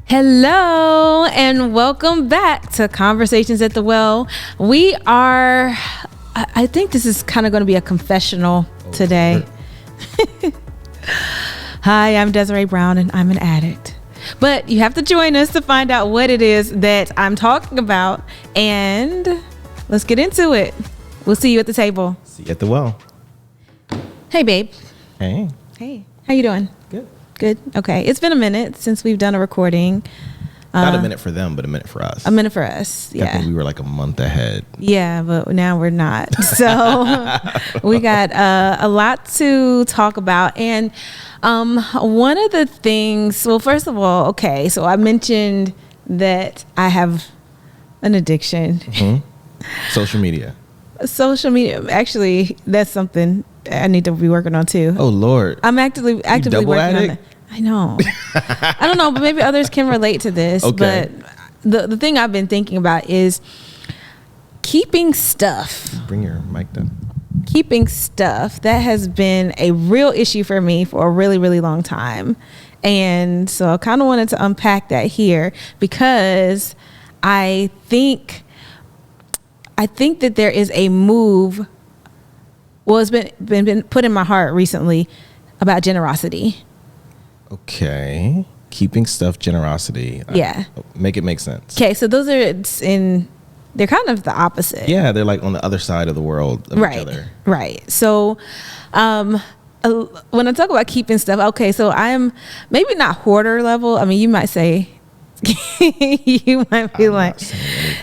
Hello and welcome back to Conversations at the Well. I think this is kind of going to be a confessional today. Hi, I'm Desireé Brown and I'm an addict. But you have to join us to find out what it is that I'm talking about, and let's get into it. We'll see you at the table. See you at the well. Hey, babe. Hey. Hey, how you doing? Good. Okay. It's been a minute since we've done a recording. Not a minute for them, but a minute for us. A minute for us. Yeah. I think we were like a month ahead. Yeah, but now we're not. So we got a lot to talk about. And one of the things, well, first of all, okay, so I mentioned that I have an addiction. Mm-hmm. Social media. Actually, that's something I need to be working on too. Oh Lord. I'm actively working addict? on it. I know. I don't know, but maybe others can relate to this. Okay. But the thing I've been thinking about is keeping stuff. Bring your mic down. Keeping stuff. That has been a real issue for me for a really, really long time. And so I kind of wanted to unpack that here because I think that there is a move. Well, it's been put in my heart recently about generosity. Okay. Keeping stuff, generosity. Yeah. Make it make sense. Okay, so those they're kind of the opposite. Yeah, they're like on the other side of the world of each other. Right. So when I talk about keeping stuff, okay, so I'm maybe not hoarder level. I mean, you might say, you might be like,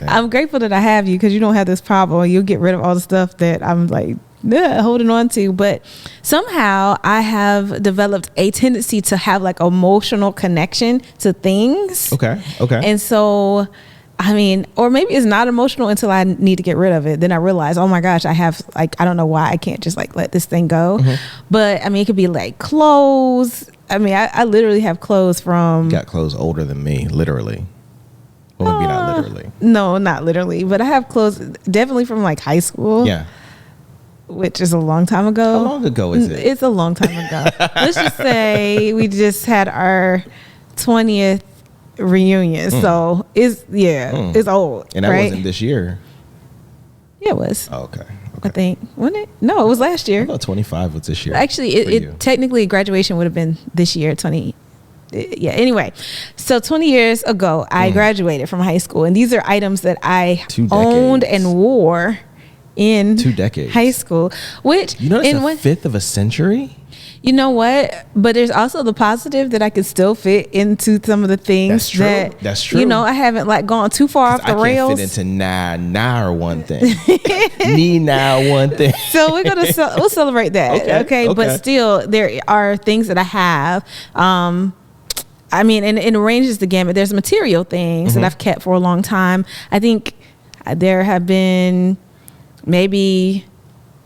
I'm grateful that I have you because you don't have this problem. You'll get rid of all the stuff that I'm like, holding on to. But somehow I have developed a tendency to have like emotional connection to things. Okay. And so, I mean, or maybe it's not emotional until I need to get rid of it. Then I realize, oh my gosh, I have like, I don't know why I can't just like let this thing go. Mm-hmm. But I mean, it could be like clothes. I mean, I literally have clothes from... You got clothes older than me, literally. Well, maybe not literally. No, not literally. But I have clothes definitely from like high school. Yeah. Which is a long time ago. How long ago is it? It's a long time ago. Let's just say we just had our 20th reunion. So it's old. And that right? wasn't this year. Yeah, it was. Oh, okay. I think, wasn't it? No, it was last year. I thought 25 was this year. Actually, it technically graduation would have been this year, 20. Yeah, anyway. So 20 years ago, I graduated from high school. And these are items that I owned and wore in 2 decades high school. Which, you know, it's a fifth of a century. You know what? But there's also the positive that I could still fit into some of the things. That's true. You know, I haven't like gone too far off the rails. I can't fit into nah or one thing. Nah one thing. So we'll celebrate that. Okay. But still, there are things that I have. I mean, and it ranges the gamut. There's material things that I've kept for a long time. I think there have been maybe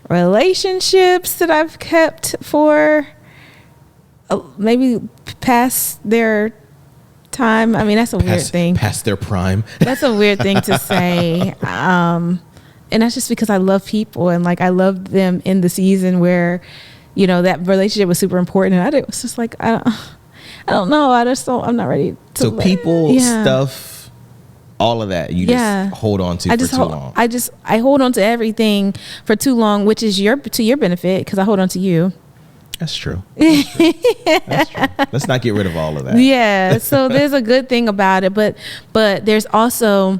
relationships that I've kept for maybe past their time. I mean, that's a weird thing. Past their prime. That's a weird thing to say. And that's just because I love people and like I love them in the season where, you know, that relationship was super important. And it was just like, I don't know. I'm not ready to. So people, stuff, all of that, you just hold on to for too long. I hold on to everything for too long, which is to your benefit because I hold on to you. That's true. That's true. Let's not get rid of all of that. Yeah. So there's a good thing about it, but there's also,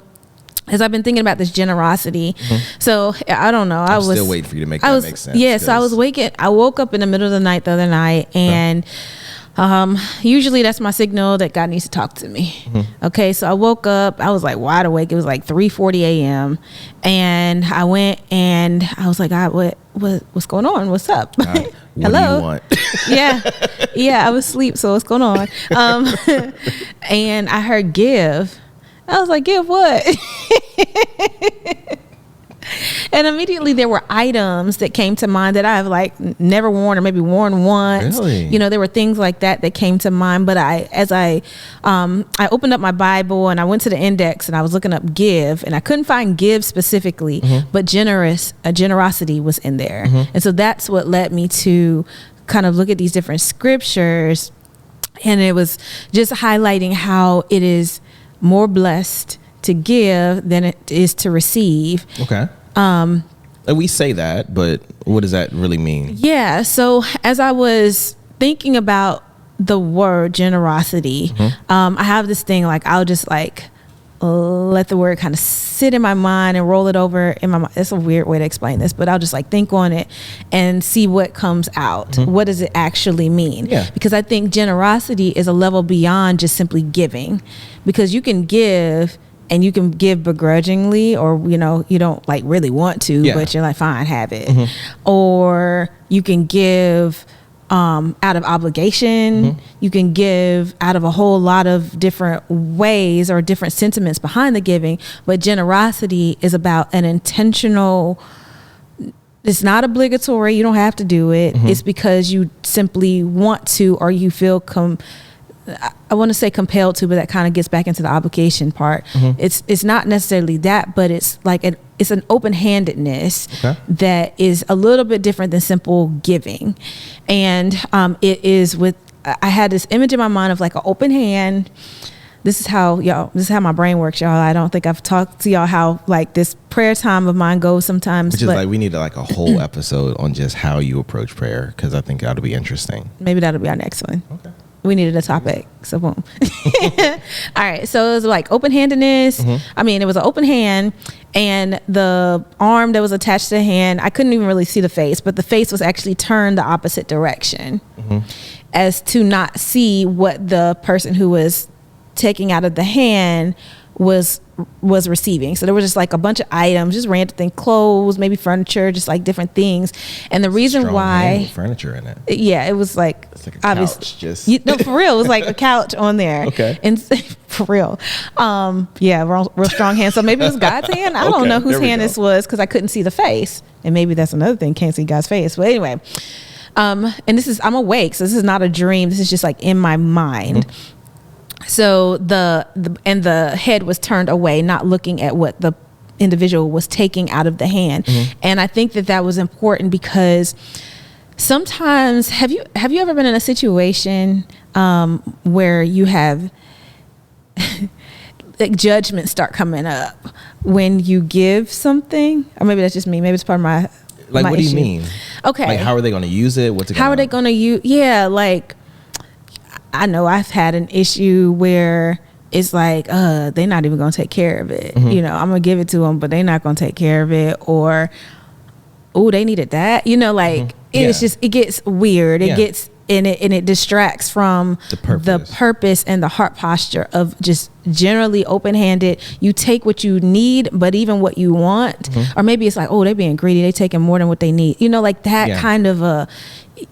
as I've been thinking about this generosity. So I don't know. I was still waiting for you to make that make sense. Yeah. So I woke up in the middle of the night the other night and. Usually that's my signal that God needs to talk to me. Okay, so I woke up, I was like wide awake. It was like 3:40 a.m. and I went and I was like, God, what's going on? What's up? What Hello? do you want? Yeah, I was asleep, so what's going on? And I heard give. I was like, give what? And immediately there were items that came to mind that I've like never worn or maybe worn once. Really? You know, there were things like that came to mind. But as I opened up my Bible and I went to the index and I was looking up give, and I couldn't find give specifically, but generosity was in there. And so that's what led me to kind of look at these different scriptures And it was just highlighting how it is more blessed to give than it is to receive. Okay. And we say that, but what does that really mean? Yeah. So as I was thinking about the word generosity, I have this thing, like, I'll just like let the word kind of sit in my mind and roll it over in my mind. It's a weird way to explain this, but I'll just like think on it and see what comes out. What does it actually mean? Yeah. Because I think generosity is a level beyond just simply giving, because you can give and you can give begrudgingly, or, you know, you don't like really want to, but you're like, fine, have it. Or you can give out of obligation. You can give out of a whole lot of different ways or different sentiments behind the giving. But generosity is about an intentional, it's not obligatory. You don't have to do it. It's because you simply want to, or you feel I want to say compelled to, but that kind of gets back into the obligation part. It's not necessarily that, but it's like it's an open-handedness that is a little bit different than simple giving. And it is I had this image in my mind of like an open hand. This is how my brain works, y'all. I don't think I've talked to y'all how like this prayer time of mine goes sometimes. Which is like, we need like a whole episode on just how you approach prayer, because I think that'll be interesting. Maybe that'll be our next one. Okay. We needed a topic, so boom. All right, so it was like open-handedness. I mean, it was an open hand, and the arm that was attached to the hand, I couldn't even really see the face, but the face was actually turned the opposite direction, as to not see what the person who was taking out of the hand was receiving. So there was just like a bunch of items, just random things, clothes, maybe furniture, just like different things. And the reason why furniture in it. Yeah, it was like, it's like a couch, just no, for real, it was like a couch on there. Okay. And for real. Yeah, real strong hand. So maybe it was God's hand. I don't know whose hand this was, because I couldn't see the face. And maybe that's another thing, can't see God's face. But anyway, and I'm awake, so this is not a dream. This is just like in my mind. So the head was turned away, not looking at what the individual was taking out of the hand. And I think that was important, because sometimes, have you ever been in a situation where you have like judgments start coming up when you give something? Or maybe that's just me. Maybe it's part of my like my what issue. Do you mean? Okay. Like, how are they going to use it? How are they going to use? Yeah, like, I know I've had an issue where it's like, they're not even going to take care of it. You know, I'm going to give it to them, but they're not going to take care of it. Or, oh, they needed that. You know, like, it's just, it gets weird. It gets, and it distracts from the purpose and the heart posture of just generally open-handed. You take what you need, but even what you want. Or maybe it's like, oh, they're being greedy. They're taking more than what they need. You know, like that kind of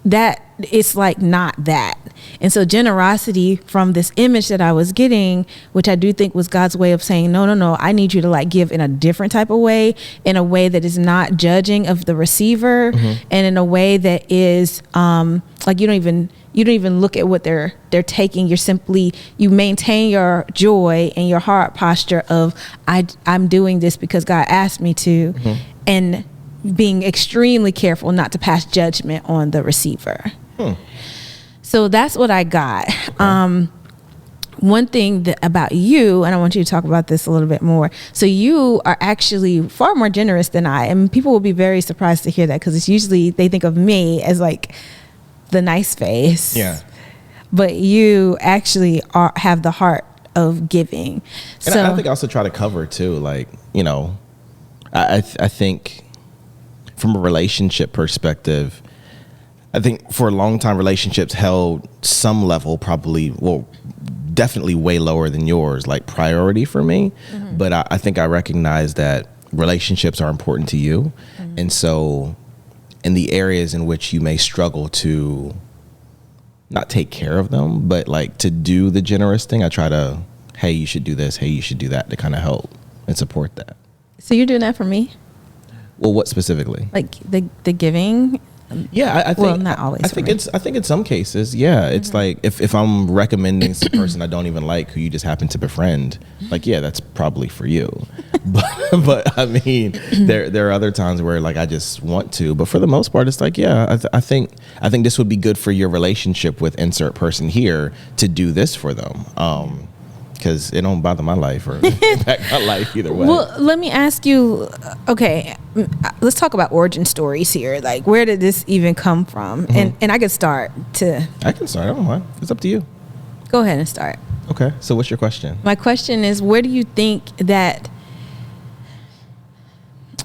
that it's like not that. And so generosity, from this image that I was getting, which I do think was God's way of saying, no, I need you to like give in a different type of way, in a way that is not judging of the receiver, and in a way that is like you don't even look at what they're taking. You maintain your joy and your heart posture of I'm doing this because God asked me to, and being extremely careful not to pass judgment on the receiver. So that's what I got. One thing about you, and I want you to talk about this a little bit more. So you are actually far more generous than I, and people will be very surprised to hear that, because it's usually they think of me as like the nice face. Yeah. But you actually have the heart of giving. And so I think I also try to cover too, like, you know, I think from a relationship perspective, I think for a long time, relationships held some level, definitely way lower than yours, like priority for me. But I think I recognize that relationships are important to you. And so in the areas in which you may struggle to not take care of them, but like to do the generous thing, I try to, hey, you should do this, hey, you should do that, to kind of help and support that. So you're doing that for me? Well, what specifically? Like the giving? Yeah, I think, well, not always. I think in some cases, yeah, it's like if I'm recommending some person I don't even like who you just happen to befriend, like, yeah, that's probably for you. But I mean, there are other times where like I just want to, but for the most part, it's like, yeah, I think this would be good for your relationship with insert person here to do this for them. Because it don't bother my life or impact my life either way. Well, let me ask you, okay, let's talk about origin stories here. Like, where did this even come from? And I can start. I can start. I don't mind. It's up to you. Go ahead and start. Okay. So what's your question? My question is, where do you think that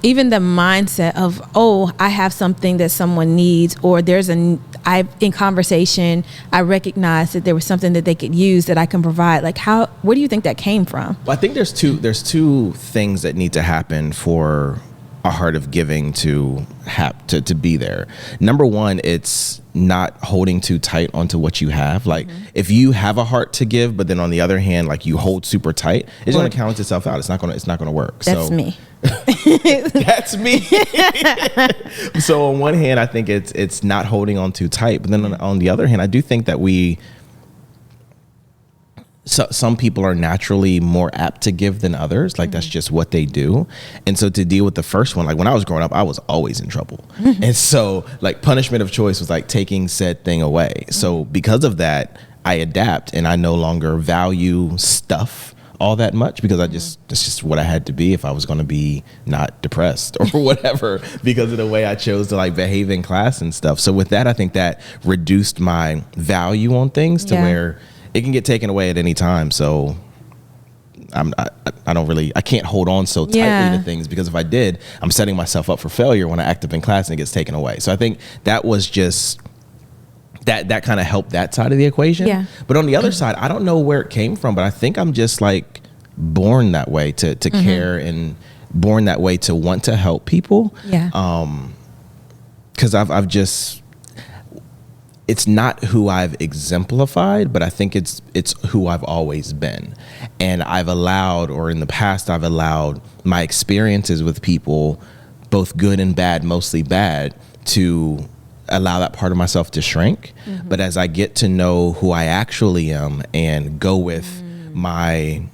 even the mindset of, oh, I have something that someone needs, or in conversation, I recognize that there was something that they could use that I can provide. Like, where do you think that came from? Well, I think there's two things that need to happen for a heart of giving to be there. Number one, it's not holding too tight onto what you have. Like if you have a heart to give, but then on the other hand, like you hold super tight, it's going to balance itself out. It's not going to work. That's me. That's me. So on one hand, I think it's not holding on too tight, but then on the other hand, I do think that some people are naturally more apt to give than others. Like that's just what they do. And so to deal with the first one, like when I was growing up, I was always in trouble. And so like punishment of choice was like taking said thing away. So because of that, I adapt and I no longer value stuff all that much because that's just what I had to be if I was going to be not depressed or whatever because of the way I chose to like behave in class and stuff. So with that, I think that reduced my value on things to where it can get taken away at any time. So I can't hold on so tightly to things because if I did, I'm setting myself up for failure when I act up in class and it gets taken away. So I think that was just that kind of helped that side of the equation. Yeah. But on the other side, I don't know where it came from, but I think I'm just like born that way to care and born that way to want to help people. Yeah. 'Cause I've just, it's not who I've exemplified, but I think it's who I've always been. And I've allowed, or in the past, I've allowed my experiences with people, both good and bad, mostly bad, to allow that part of myself to shrink. But as I get to know who I actually am and go with my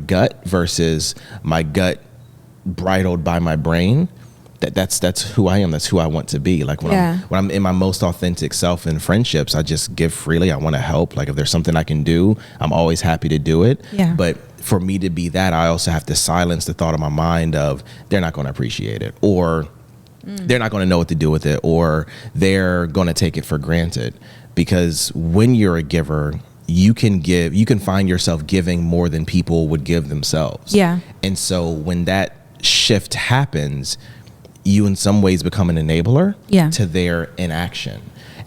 gut versus my gut bridled by my brain, that's who I am. That's who I want to be. Like when I'm in my most authentic self in friendships, I just give freely. I want to help. Like if there's something I can do, I'm always happy to do it. Yeah. But for me to be that, I also have to silence the thought of my mind of they're not going to appreciate it, or they're not going to know what to do with it, or they're going to take it for granted. Because when you're a giver, you can find yourself giving more than people would give themselves. Yeah. And so when that shift happens, you in some ways become an enabler to their inaction.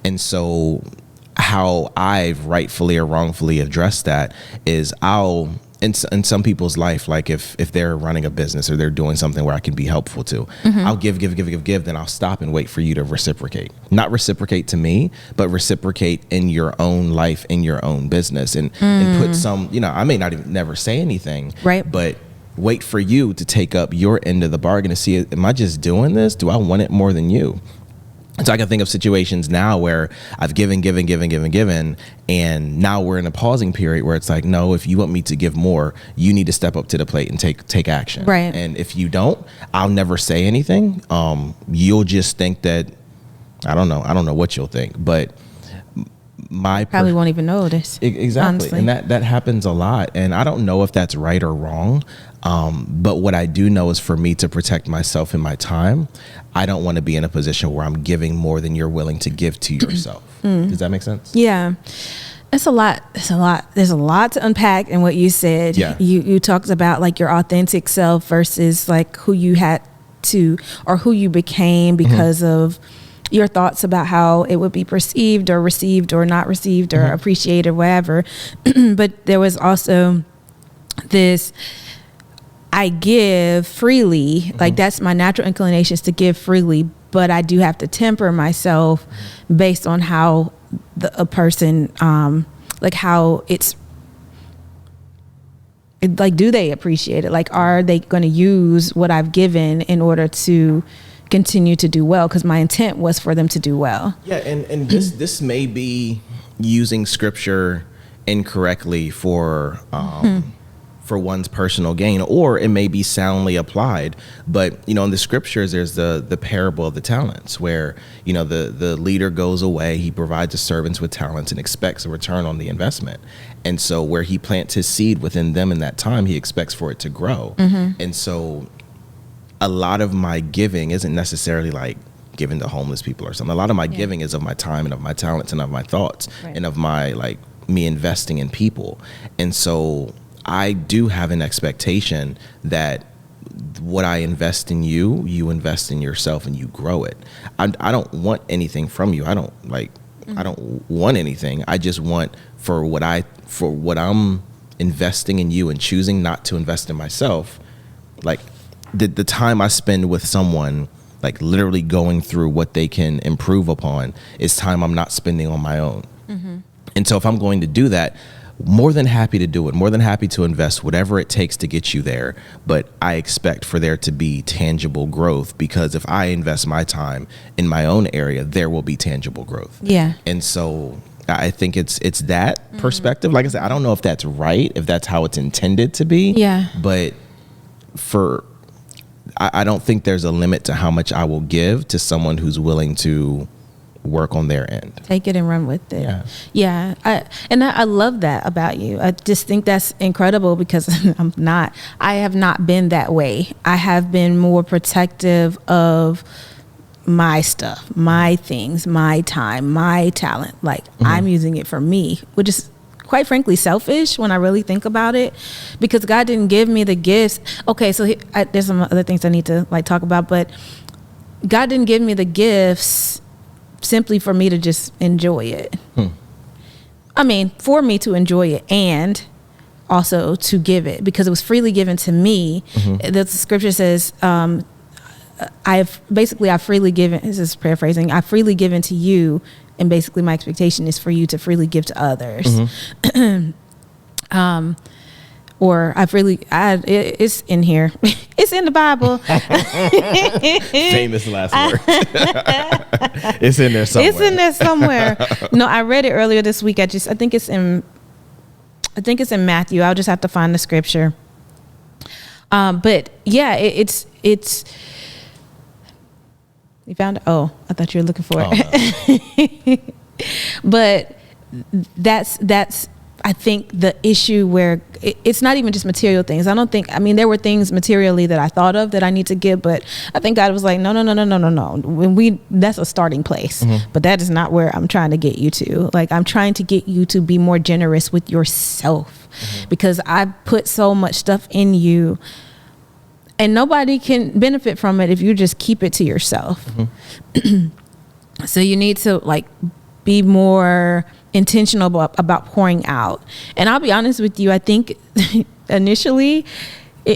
And so how I've rightfully or wrongfully addressed that is in some people's life, like if they're running a business or they're doing something where I can be helpful to, I'll give, then I'll stop and wait for you to reciprocate. Not reciprocate to me, but reciprocate in your own life, in your own business, and put some, I may not even never say anything, right? But wait for you to take up your end of the bargain to see, am I just doing this? Do I want it more than you? And so I can think of situations now where I've given, and now we're in a pausing period where it's like, no, if you want me to give more, you need to step up to the plate and take action. Right. And if you don't, I'll never say anything. You'll just think that, I don't know what you'll think, but probably won't even notice. Exactly. Honestly. And that happens a lot. And I don't know if that's right or wrong. But what I do know is for me to protect myself and my time, I don't want to be in a position where I'm giving more than you're willing to give to yourself. Does that make sense? Yeah. It's a lot. There's a lot to unpack in what you said. Yeah. You talked about like your authentic self versus like who you had to, or who you became because of your thoughts about how it would be perceived or received or not received or appreciated or whatever. But there was also this, I give freely, like that's my natural inclination is to give freely, but I do have to temper myself based on how a person, like how it's, like, do they appreciate it? Like, are they going to use what I've given in order to continue to do well, because my intent was for them to do well. Yeah, and this may be using scripture incorrectly for one's personal gain, or it may be soundly applied. But in the scriptures, there's the parable of the talents, where the leader goes away, he provides his servants with talents and expects a return on the investment. And so where he plants his seed within them in that time, he expects for it to grow. And so a lot of my giving isn't necessarily like giving to homeless people or something. A lot of my giving is of my time and of my talents and of my thoughts, and of my me investing in people. And so I do have an expectation that what I invest in you, you invest in yourself and you grow it. I don't want anything from you. I don't want anything. I just want for what I'm investing in you and choosing not to invest in myself, like the time I spend with someone, like literally going through what they can improve upon, is time I'm not spending on my own. And so if I'm going to do that, more than happy to do it, more than happy to invest whatever it takes to get you there. But I expect for there to be tangible growth, because if I invest my time in my own area, there will be tangible growth. Yeah. And so I think it's that perspective. Like I said, I don't know if that's right, if that's how it's intended to be. Yeah. But I don't think there's a limit to how much I will give to someone who's willing to work on their end. Take it and run with it. Yeah. I love that about you. I just think that's incredible, because I have not been that way. I have been more protective of my stuff, my things, my time, my talent. Like I'm using it for me, which is quite frankly selfish when I really think about it, because God didn't give me the gifts. Okay, so there's some other things I need to talk about, but God didn't give me the gifts simply for me to just enjoy it. I mean, for me to enjoy it and also to give it, because it was freely given to me. The scripture says, I've freely given, this is paraphrasing, I've freely given to you, and basically my expectation is for you to freely give to others. Or it's in here. It's in the Bible. Famous last word. It's in there somewhere. It's in there somewhere. No, I read it earlier this week. I think it's in Matthew. I'll just have to find the scripture. But yeah, it's you found it? Oh, I thought you were looking for it. No. But that's I think the issue where it's not even just material things. There were things materially that I thought of that I need to give, but I think God was like, no. That's a starting place, but that is not where I'm trying to get you to. Like, I'm trying to get you to be more generous with yourself, because I put so much stuff in you, and nobody can benefit from it if you just keep it to yourself. So you need to be more intentional about pouring out. And I'll be honest with you, I think initially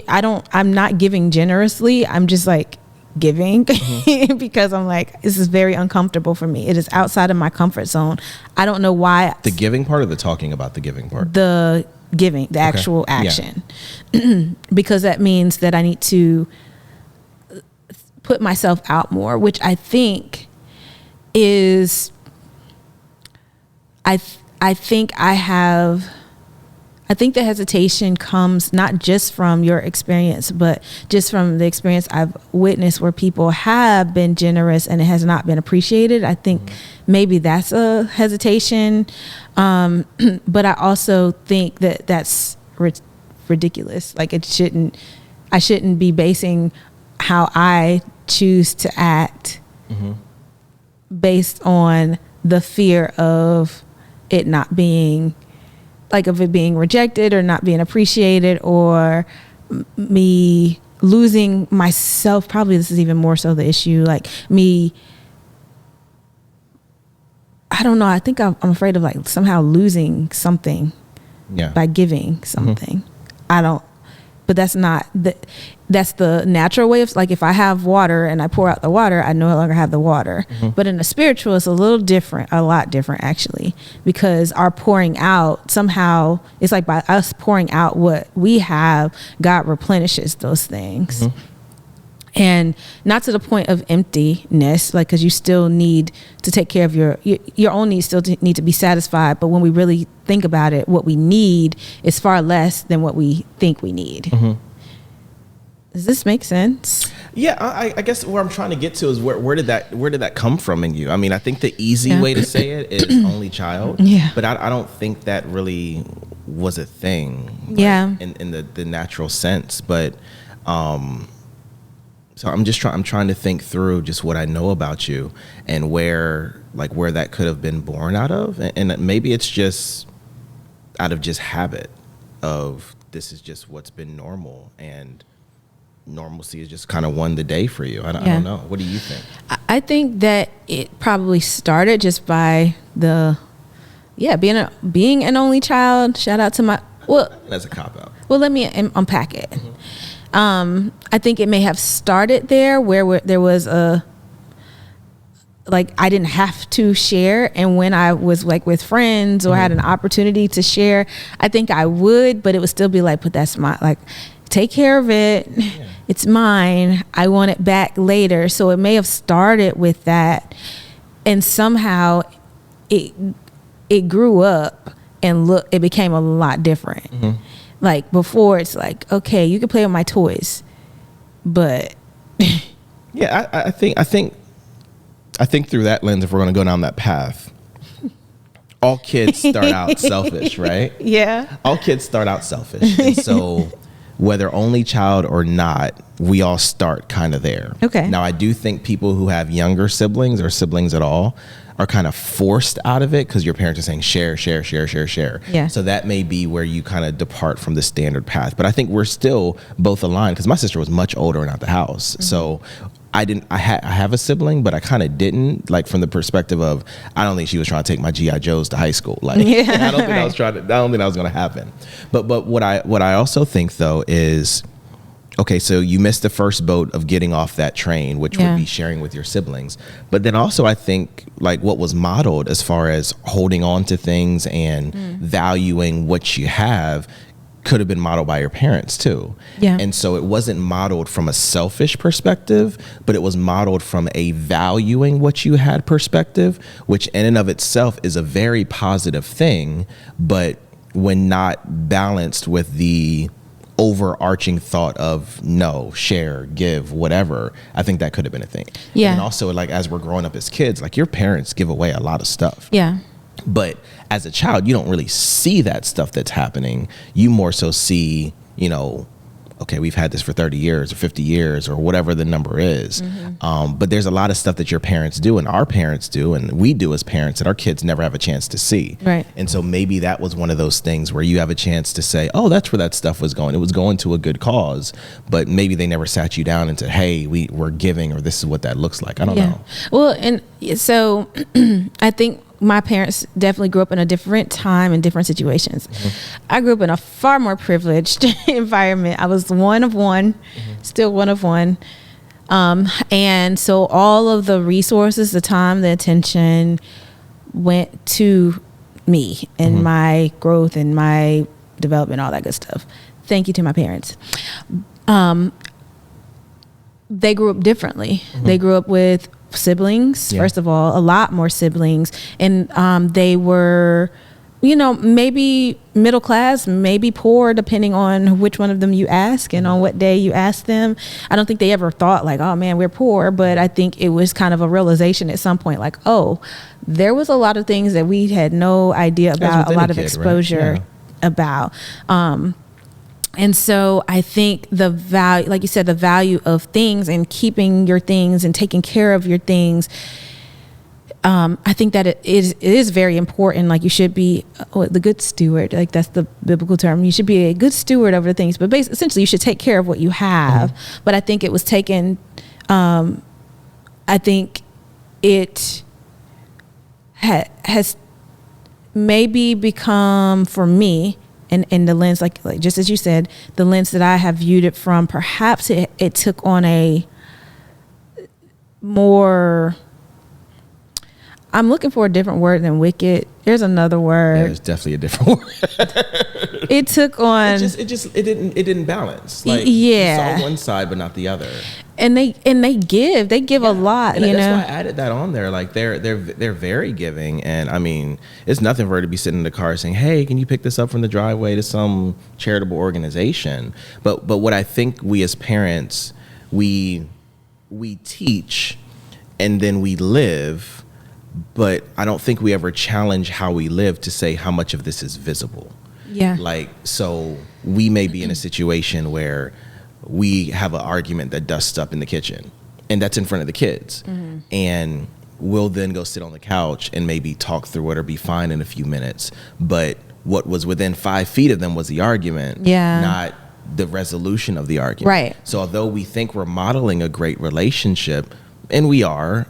I'm not giving generously. I'm just giving because I'm this is very uncomfortable for me. It is outside of my comfort zone. I don't know why. The giving part, or the talking about the giving part? The giving, the actual action. Yeah. Because that means that I need to put myself out more, which I think is, I think the hesitation comes not just from your experience, but just from the experience I've witnessed where people have been generous and it has not been appreciated. I think maybe that's a hesitation. But I also think that that's ridiculous. I shouldn't be basing how I choose to act based on the fear of it not being, of it being rejected or not being appreciated, or me losing myself. Probably this is even more so the issue, I don't know. I think I'm afraid of somehow losing something by giving something. But that's not that's the natural way of, if I have water and I pour out the water, I no longer have the water. But in the spiritual, it's a lot different actually, because our pouring out, somehow it's by us pouring out what we have, God replenishes those things. And not to the point of emptiness, like, because you still need to take care of your own needs, still need to be satisfied. But when we really think about it, what we need is far less than what we think we need. Mm-hmm. Does this make sense? Yeah, I guess where I'm trying to get to is where did that come from in you? I mean, I think the easy way to say it is only child. Yeah. But I don't think that really was a thing. Yeah. In the natural sense, but so I'm trying to think through just what I know about you and where that could have been born out of, and maybe it's just out of just habit of this is just what's been normal, and normalcy is just kind of won the day for you. I don't know. What do you think? I think that it probably started just by being an only child. Shout out to that's a cop out. Well, let me unpack it. Mm-hmm. I think it may have started there where there was I didn't have to share. And when I was like with friends or had an opportunity to share, I think I would, but it would still be like, but that's take care of it. Yeah. It's mine. I want it back later. So it may have started with that. And somehow it grew up and it became a lot different. Mm-hmm. Like before, it's like, okay, you can play with my toys, but yeah, I think through that lens, if we're going to go down that path, all kids start out selfish, right? Yeah, all kids start out selfish, and so whether only child or not, we all start kind of there. Okay. Now, I do think people who have younger siblings or siblings at all are kind of forced out of it because your parents are saying share. Yeah. So that may be where you kind of depart from the standard path. But I think we're still both aligned because my sister was much older and out the house. Mm-hmm. So I have a sibling, but I kind of didn't, like, from the perspective of, I don't think she was trying to take my G.I. Joes to high school. Like, I don't think I don't think that was going to happen. But what I also think though is, okay, so you missed the first boat of getting off that train, which would be sharing with your siblings. But then also I think like what was modeled as far as holding on to things and valuing what you have could have been modeled by your parents too. Yeah. And so it wasn't modeled from a selfish perspective, but it was modeled from a valuing what you had perspective, which in and of itself is a very positive thing. But when not balanced with the overarching thought of no, share, give, whatever, I think that could have been a thing. Yeah. And also, like, as we're growing up as kids, like, your parents give away a lot of stuff. Yeah. But as a child, you don't really see that stuff that's happening. You more so see, okay, we've had this for 30 years or 50 years or whatever the number is. Mm-hmm. But there's a lot of stuff that your parents do and our parents do and we do as parents that our kids never have a chance to see. Right. And so maybe that was one of those things where you have a chance to say, oh, that's where that stuff was going. It was going to a good cause, but maybe they never sat you down and said, hey, we're giving, or this is what that looks like. I don't know. Well, and so I think my parents definitely grew up in a different time and different situations. Mm-hmm. I grew up in a far more privileged environment. I was one of one, still one of one. And so all of the resources, the time, the attention went to me and my growth and my development, all that good stuff. Thank you to my parents. They grew up differently. They grew up with siblings, first of all, a lot more siblings, and they were, maybe middle class, maybe poor, depending on which one of them you ask and on what day you ask them. I don't think they ever thought like, oh man, we're poor, but I think it was kind of a realization at some point, like, oh, there was a lot of things that we had no idea about, a lot of exposure about. And so I think the value, like you said, the value of things and keeping your things and taking care of your things, I think that it is very important. Like, you should be the good steward, like that's the biblical term. You should be a good steward over the things, but essentially you should take care of what you have. But I think it was taken, I think it has maybe become, for me, and the lens, like just as you said, the lens that I have viewed it from, perhaps it took on a more, I'm looking for a different word than wicked. There's another word. Yeah, there's definitely a different word. It took on. It didn't balance. Like, yeah. you saw one side but not the other. and they give a lot, and that's why I added that on there. Like they're very giving, and I mean, it's nothing for her to be sitting in the car saying, hey, can you pick this up from the driveway to some charitable organization? But what I think we as parents, we teach and then we live, but I don't think we ever challenge how we live to say how much of this is visible. Yeah. Like, so we may be in a situation where we have an argument that dusts up in the kitchen, and that's in front of the kids. Mm-hmm. And we'll then go sit on the couch and maybe talk through it or be fine in a few minutes. But what was within 5 feet of them was the argument, not the resolution of the argument. Right. So although we think we're modeling a great relationship, and we are,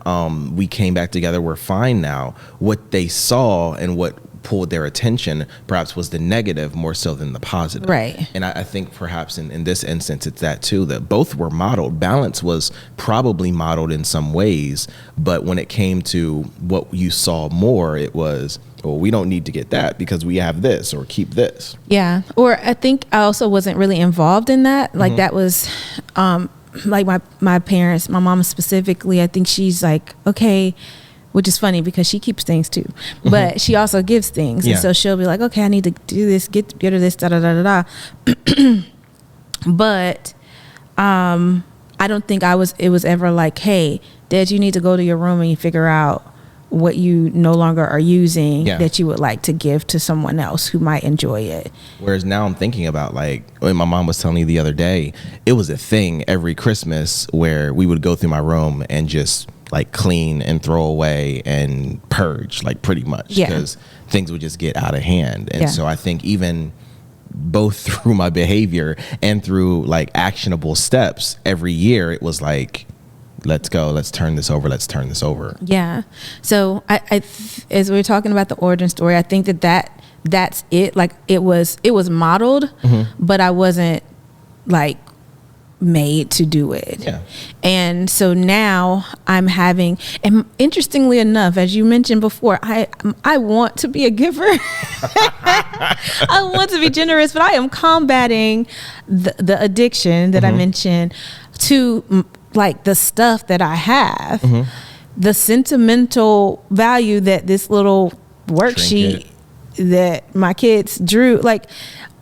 we came back together, we're fine now. What they saw and what pulled their attention perhaps was the negative more so than the positive. Right. And I think perhaps in this instance it's that too, that both were modeled. Balance was probably modeled in some ways, but when it came to what you saw more, it was, well, we don't need to get that because we have this, or keep this. Yeah. Or I think I also wasn't really involved in that. Like that was like my parents, my mom specifically, I think she's like, okay, which is funny because she keeps things too, but she also gives things. And so she'll be like, okay, I need to do this, get her this, da da da da da. But I don't think it was ever like, hey, Dad, you need to go to your room and you figure out what you no longer are using that you would like to give to someone else who might enjoy it. Whereas now I'm thinking about, like, when my mom was telling me the other day, it was a thing every Christmas where we would go through my room and just like clean and throw away and purge, like, pretty much, because things would just get out of hand. And so I think even both through my behavior and through like actionable steps every year, it was like, let's go, let's turn this over. Yeah. So I as we were talking about the origin story, I think that's it. Like it was modeled, but I wasn't like made to do it. Yeah. And so now I'm having, and interestingly enough, as you mentioned before, I want to be a giver. I want to be generous, but I am combating the addiction that I mentioned to like the stuff that I have, the sentimental value that this little worksheet that my kids drew, like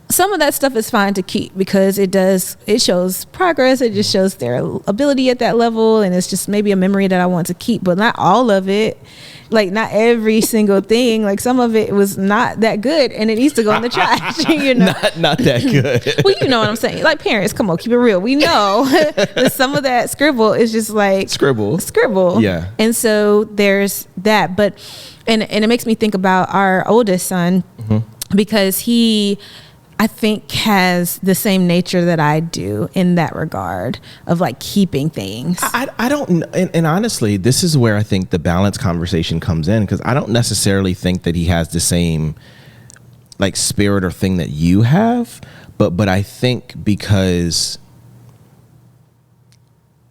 some of that stuff is fine to keep because it shows progress. It just shows their ability at that level. And it's just maybe a memory that I want to keep, but not all of it. Like not every single thing. Like some of it was not that good and it needs to go in the trash, you know. Not that good. Well, you know what I'm saying. Like parents, come on, keep it real. We know that some of that scribble is just like scribble. Yeah. And so there's that. But and it makes me think about our oldest son because he, I think, has the same nature that I do in that regard of like keeping things. I don't, and honestly, this is where I think the balance conversation comes in, because I don't necessarily think that he has the same like spirit or thing that you have, but I think because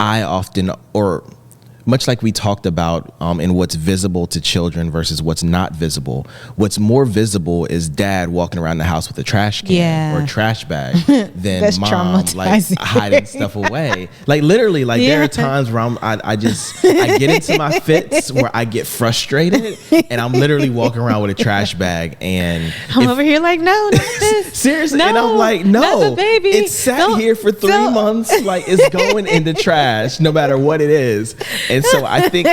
I often, or much like we talked about in what's visible to children versus what's not visible, what's more visible is dad walking around the house with a trash can or a trash bag than mom like hiding stuff away. Like literally, like there are times where I get into my fits where I get frustrated and I'm literally walking around with a trash bag and I'm over here like, no, not this. Seriously, no, and I'm like, no, baby. It's sat here for 3 months, like it's going in the trash no matter what it is. And so I think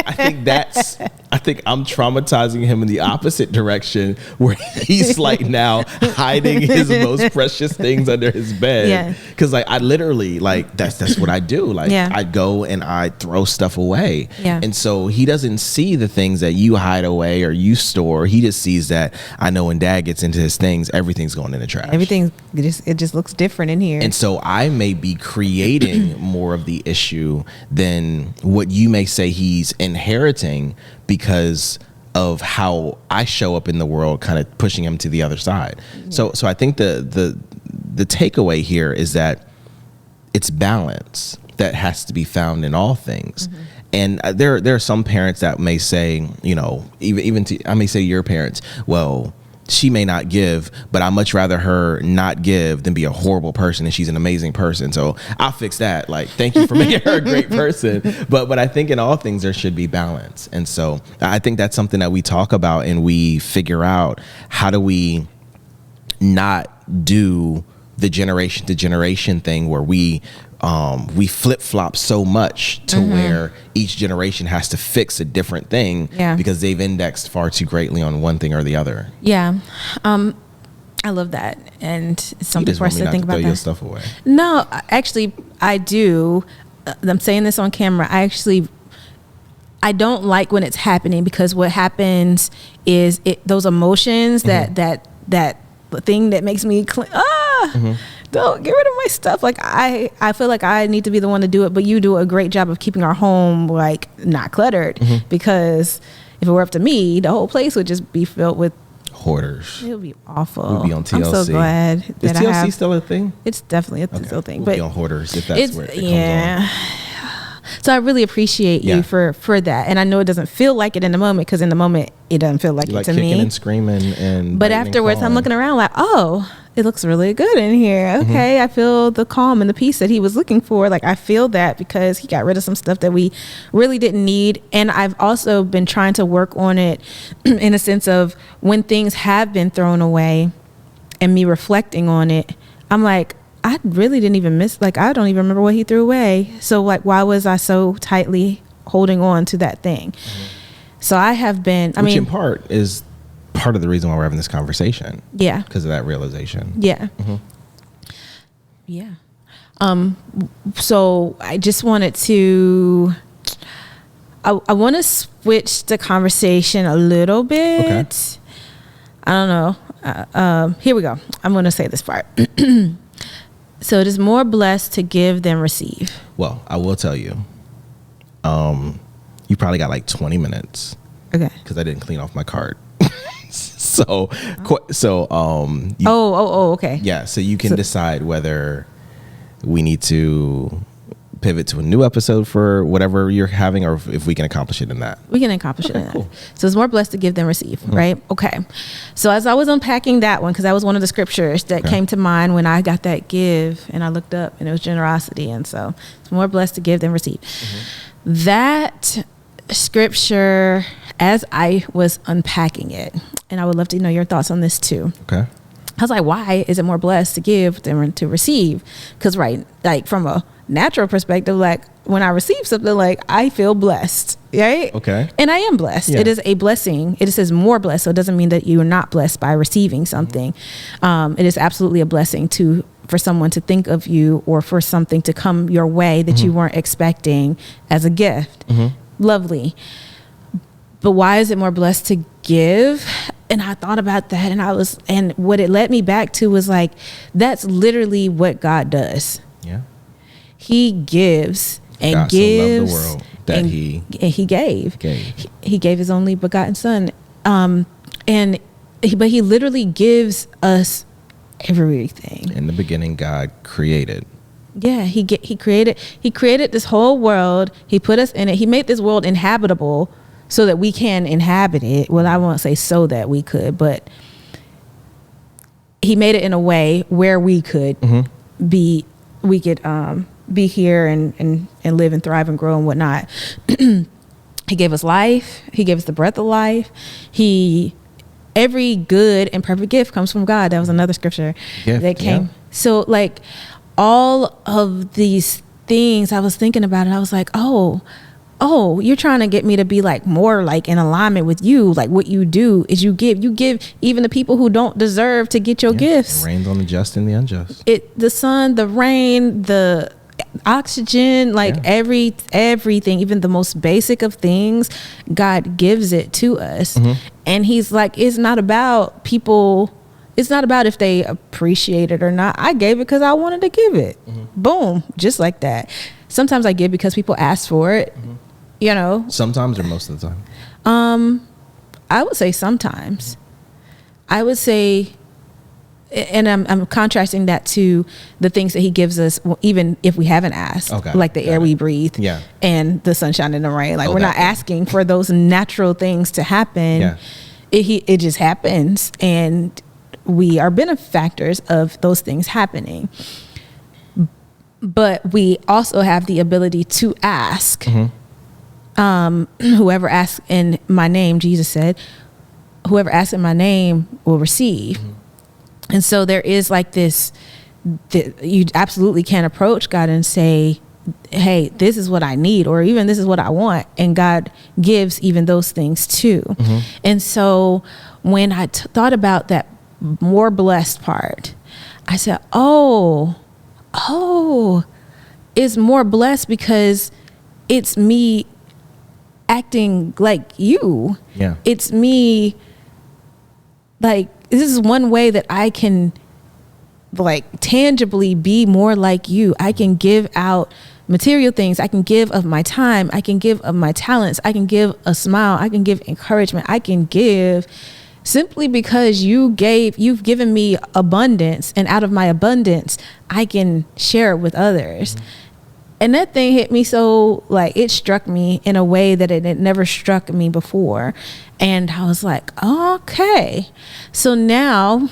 I'm traumatizing him in the opposite direction, where he's like now hiding his most precious things under his bed. Yeah. Cause like I literally like that's what I do. Like I go and I throw stuff away. Yeah. And so he doesn't see the things that you hide away or you store. He just sees that I know when dad gets into his things, everything's going in the trash. It just looks different in here. And so I may be creating more of the issue than what you may say he's inheriting because of how I show up in the world, kind of pushing him to the other side. So I think the takeaway here is that it's balance that has to be found in all things. And there are some parents that may say, you know, even to, I may say your parents, well, she may not give, but I'd much rather her not give than be a horrible person, and she's an amazing person. So I'll fix that. Like, thank you for making her a great person. But I think in all things there should be balance. And so I think that's something that we talk about, and we figure out, how do we not do the generation to generation thing where we flip-flop so much to where each generation has to fix a different thing because they've indexed far too greatly on one thing or the other. Yeah. I love that. And it's something for us to think about. Throw your stuff away. No, actually, I do. I'm saying this on camera. I don't like when it's happening, because what happens is those emotions, that thing that makes me don't get rid of my stuff. Like, I feel like I need to be the one to do it, but you do a great job of keeping our home like not cluttered, because if it were up to me, the whole place would just be filled with hoarders. It would be awful. We'd be on TLC. I'm so glad that Is TLC still a thing? It's definitely still a thing. We'll be on hoarders if that's where it comes on. So I really appreciate you for that. And I know it doesn't feel like it in the moment, because in the moment it doesn't feel like it to me. Kicking and screaming but afterwards I'm looking around like, oh, it looks really good in here. Okay, I feel the calm and the peace that he was looking for. Like, I feel that because he got rid of some stuff that we really didn't need. And I've also been trying to work on it in a sense of, when things have been thrown away and me reflecting on it, I'm like, I really didn't even I don't even remember what he threw away. So like, why was I so tightly holding on to that thing? So I have been, Which in part is part of the reason why we're having this conversation. Yeah. Because of that realization. Yeah. Yeah. So I just wanted to, I want to switch the conversation a little bit. Okay. I don't know. Here we go. I'm going to say this part. So it is more blessed to give than receive. Well, I will tell you, you probably got like 20 minutes. Okay. Because I didn't clean off my cart. Okay. Yeah. So you can decide whether we need to pivot to a new episode for whatever you're having, or if we can accomplish it in that. We can accomplish it in that. So it's more blessed to give than receive, right? Okay. So as I was unpacking that one, because that was one of the scriptures that came to mind when I got that give, and I looked up, and it was generosity. And so it's more blessed to give than receive. That scripture, as I was unpacking it, and I would love to know your thoughts on this too. Okay. I was like, why is it more blessed to give than to receive? Because like from a natural perspective, like when I receive something, like I feel blessed, right? Okay. And I am blessed. Yeah. It is a blessing. It says more blessed, so it doesn't mean that you are not blessed by receiving something. It is absolutely a blessing for someone to think of you, or for something to come your way that you weren't expecting as a gift. Lovely. But why is it more blessed to give? And I thought about that, and what it led me back to was like, that's literally what God does. Yeah. He gives and God gives so loved the world that he gave. He gave his only begotten son. But he literally gives us everything. In the beginning, God created. Yeah, he created this whole world. He put us in it. He made this world inhabitable so that we can inhabit it. Well, I won't say so that we could, but he made it in a way where we could be here and live and thrive and grow and whatnot. He gave us life. He gave us the breath of life. Every good and perfect gift comes from God. That was another scripture that came. Yeah. So like all of these things, I was thinking about it. I was like, oh, you're trying to get me to be like more like in alignment with you. Like what you do is you give even the people who don't deserve to get your gifts. It rains on the just and the unjust. The sun, the rain, the oxygen, like everything, even the most basic of things, God gives it to us. And he's like, it's not about people. It's not about if they appreciate it or not. I gave it because I wanted to give it. Boom. Just like that. Sometimes I give because people ask for it. You know, sometimes or most of the time. I would say sometimes. I would say, and I'm contrasting that to the things that he gives us, even if we haven't asked, like the air we breathe, and the sunshine and the rain. Like we're not asking for those natural things to happen. it just happens, and we are benefactors of those things happening. But we also have the ability to ask. Whoever asks in my name, Jesus said, whoever asks in my name will receive. And so there is like this, you absolutely can approach God and say, hey, this is what I need, or even this is what I want. And God gives even those things too. And so when I thought about that more blessed part, I said, oh, it's more blessed because it's me acting like you. Yeah. It's me, like, this is one way that I can like tangibly be more like you. I can give out material things. I can give of my time. I can give of my talents. I can give a smile. I can give encouragement. I can give simply because you've given me abundance, and out of my abundance, I can share it with others. And that thing hit me so, like, it struck me in a way that it never struck me before. And I was like, okay. So now,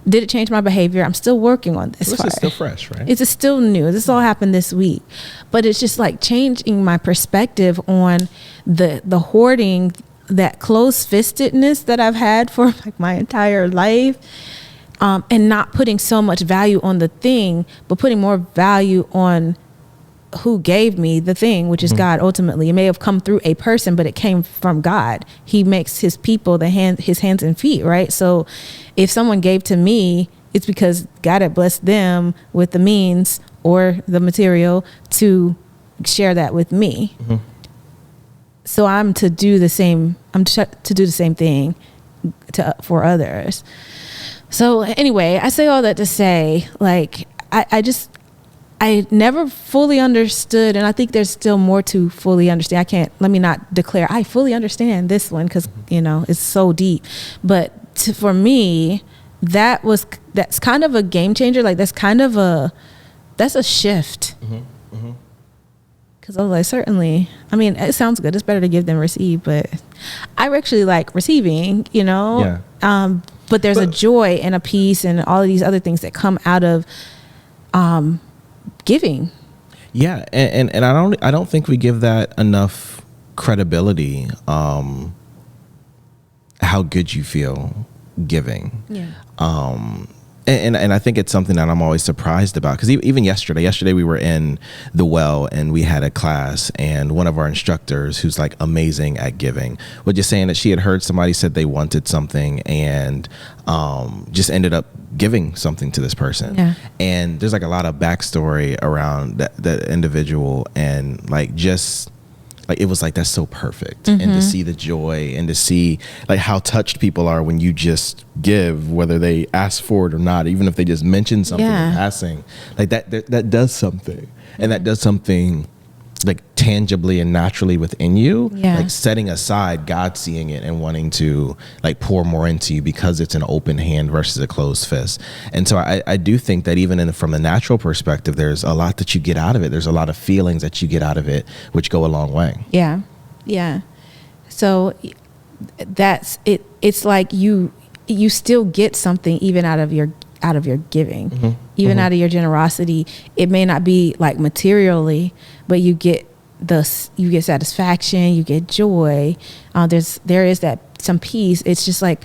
did it change my behavior? I'm still working on this part. It's still fresh, right? It's still new. This all happened this week. But it's just like changing my perspective on the hoarding, that close-fistedness that I've had for like my entire life, and not putting so much value on the thing, but putting more value on who gave me the thing, which is God. Ultimately, it may have come through a person, but it came from God. He makes his people his hands and feet, right? So if someone gave to me, it's because God had blessed them with the means or the material to share that with me. So I'm to do the same. I'm to do the same thing for others. So anyway, I say all that to say, like, I never fully understood, and I think there's still more to fully understand. Let me not declare I fully understand this one, because it's so deep. But for me, that's kind of a game changer. Like that's a shift. Because I was like, certainly, I mean, it sounds good. It's better to give than receive, but I actually like receiving, Yeah. But there's a joy and a peace and all of these other things that come out of giving. Yeah, and I don't think we give that enough credibility. How good you feel giving. Yeah. And I think it's something that I'm always surprised about, because even yesterday we were in the Well and we had a class, and one of our instructors, who's like amazing at giving, was just saying that she had heard somebody said they wanted something and just ended up giving something to this person. Yeah. And there's like a lot of backstory around that individual, and like just like it was like, that's so perfect. And to see the joy and to see like how touched people are when you just give, whether they ask for it or not, even if they just mention something in passing, like that does something. And that does something like tangibly and naturally within you, like setting aside God seeing it and wanting to like pour more into you because it's an open hand versus a closed fist. And so I do think that even from a natural perspective, there's a lot that you get out of it. There's a lot of feelings that you get out of it, which go a long way. Yeah. So that's it. It's like you still get something even out of your giving, even out of your generosity. It may not be like materially, but you get satisfaction, you get joy. There is that some peace. It's just like,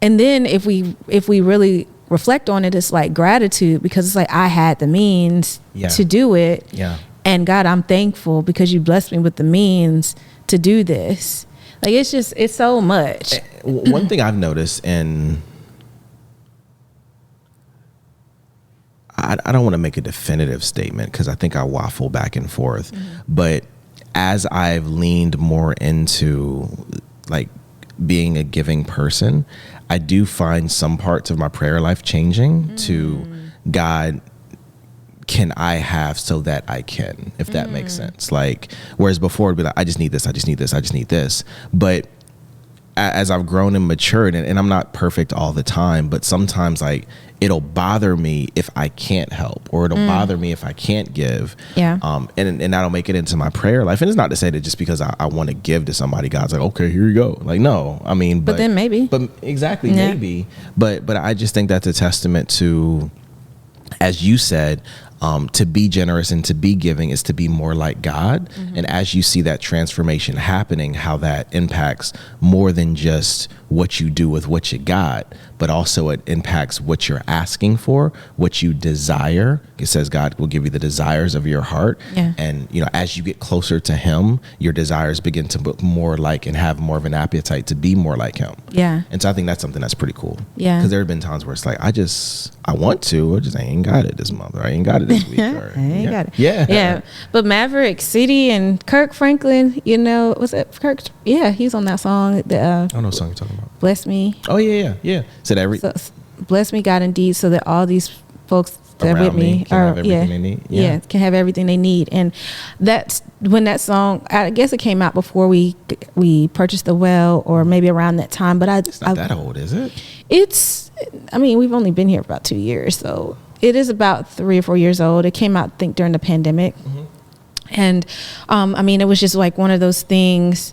and then if we really reflect on it, it's like gratitude, because it's like I had the means to do it. Yeah. And God, I'm thankful because you blessed me with the means to do this. Like it's so much. One thing I've noticed, and I don't want to make a definitive statement because I think I waffle back and forth, but as I've leaned more into like being a giving person, I do find some parts of my prayer life changing to God, can I have so that I can, if that makes sense. Like, whereas before it'd be like, I just need this, I just need this, I just need this. But as I've grown and matured, and I'm not perfect all the time, but sometimes like it'll bother me if I can't help, or it'll bother me if I can't give. Yeah. And that'll make it into my prayer life. And it's not to say that just because I want to give to somebody, God's like, okay, here you go. Like, no, I mean, but then maybe. But exactly, maybe. But I just think that's a testament to, as you said, to be generous and to be giving is to be more like God. And as you see that transformation happening, how that impacts more than just what you do with what you got, but also it impacts what you're asking for, what you desire. It says God will give you the desires of your heart. Yeah. And, you know, as you get closer to him, your desires begin to look more like and have more of an appetite to be more like him. Yeah. And so I think that's something that's pretty cool. Yeah. Because there have been times where it's like, I want to, I ain't got it this month, or I ain't got it this week. Or, I ain't got it. Yeah. Yeah. But Maverick City and Kirk Franklin, you know, was it Kirk? Yeah, he's on that song. I don't know what song you're talking about. Bless Me. Oh, yeah. So bless me, God, indeed, so that all these folks that are with me can have everything they need. Yeah, can have everything they need. And that's when that song, I guess it came out before we purchased the well, or maybe around that time. But it's not that old, is it? I mean, we've only been here for about 2 years, so it is about 3 or 4 years old. It came out, I think, during the pandemic. And I mean, it was just like one of those things.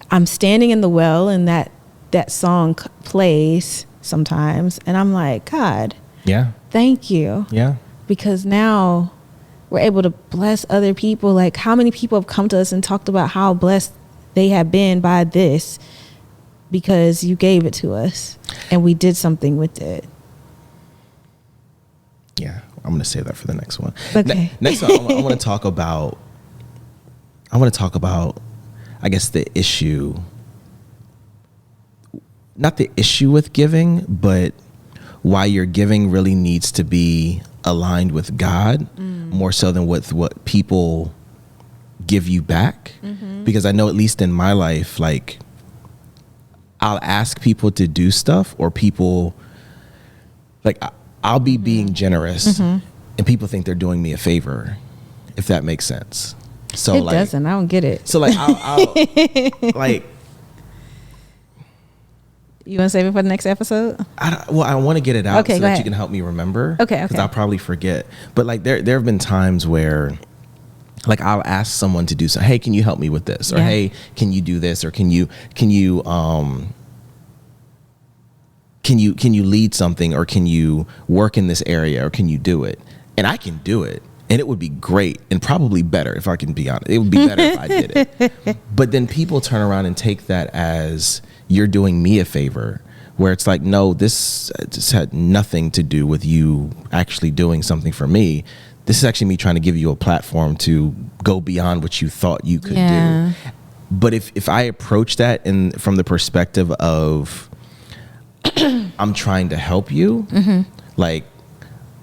I'm standing in the well, and that song plays sometimes, and I'm like, God, thank you. Yeah. Because now we're able to bless other people. Like, how many people have come to us and talked about how blessed they have been by this because you gave it to us and we did something with it. Yeah, I'm going to save that for the next one. Okay. Next one, I want to talk about, I guess, the issue, not the issue with giving, but why your giving really needs to be aligned with God more so than with what people give you back. Because I know, at least in my life, like, I'll ask people to do stuff, or people, like, I'll be being generous and people think they're doing me a favor, if that makes sense. So it doesn't. I don't get it. So like, I'll like, you want to save it for the next episode? I want to get it out so that you can help me remember. Okay. Because I'll probably forget. But like, there have been times where, like, I'll ask someone to do something. Hey, can you help me with this? Or hey, can you do this? Or can you lead something? Or can you work in this area? Or can you do it? And I can do it. And it would be great, and probably better, if I can be honest. It would be better if I did it. But then people turn around and take that as, you're doing me a favor, where it's like, no, this just had nothing to do with you actually doing something for me. This is actually me trying to give you a platform to go beyond what you thought you could do. But if I approach that from the perspective of, I'm trying to help you, like,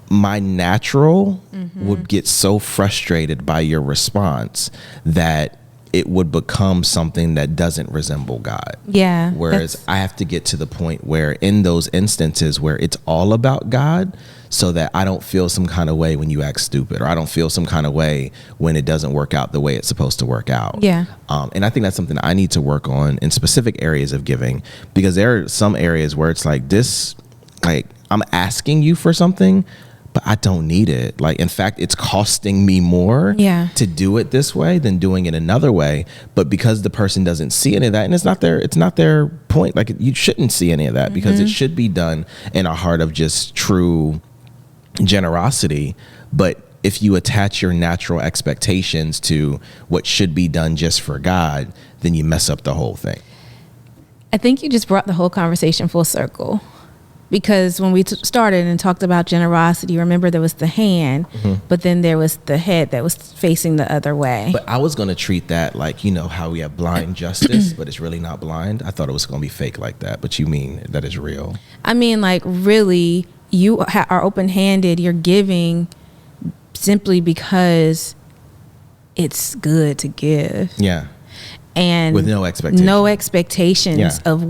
my natural would get so frustrated by your response that it would become something that doesn't resemble God. Yeah. Whereas I have to get to the point where, in those instances where it's all about God, so that I don't feel some kind of way when you act stupid, or I don't feel some kind of way when it doesn't work out the way it's supposed to work out. Yeah. And I think that's something I need to work on in specific areas of giving, because there are some areas where it's like this, like, I'm asking you for something, but I don't need it. Like, in fact, it's costing me more to do it this way than doing it another way. But because the person doesn't see any of that, and it's not their point. Like, you shouldn't see any of that, because it should be done in a heart of just true generosity. But if you attach your natural expectations to what should be done just for God, then you mess up the whole thing. I think you just brought the whole conversation full circle. Because when we started and talked about generosity, remember, there was the hand, but then there was the head that was facing the other way. But I was going to treat that like, you know, how we have blind justice, but it's really not blind. I thought it was going to be fake like that, but you mean that is real. I mean, like, really, you are open-handed. You're giving simply because it's good to give. Yeah. And with no expectations. No expectations of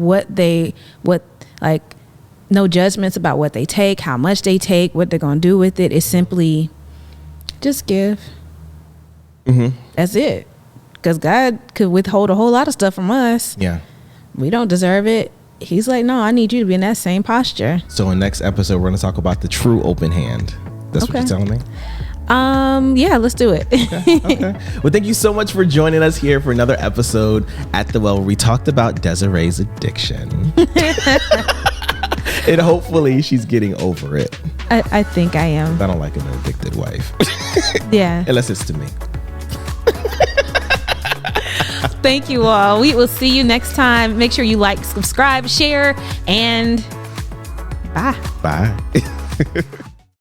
no judgments about what they take, how much they take, what they're going to do with it. It's simply just give. That's it. Because God could withhold a whole lot of stuff from us. Yeah. we don't deserve it. He's like, no, I need you to be in that same posture. So in next episode, we're going to talk about the true open hand. That's what you're telling me? Yeah, let's do it. Okay. Well, thank you so much for joining us here for another episode at The Well, where we talked about Desiree's addiction. And hopefully she's getting over it. I think I am. I don't like an addicted wife. Yeah. Unless it's to me. Thank you all. We will see you next time. Make sure you like, subscribe, share, and bye. Bye.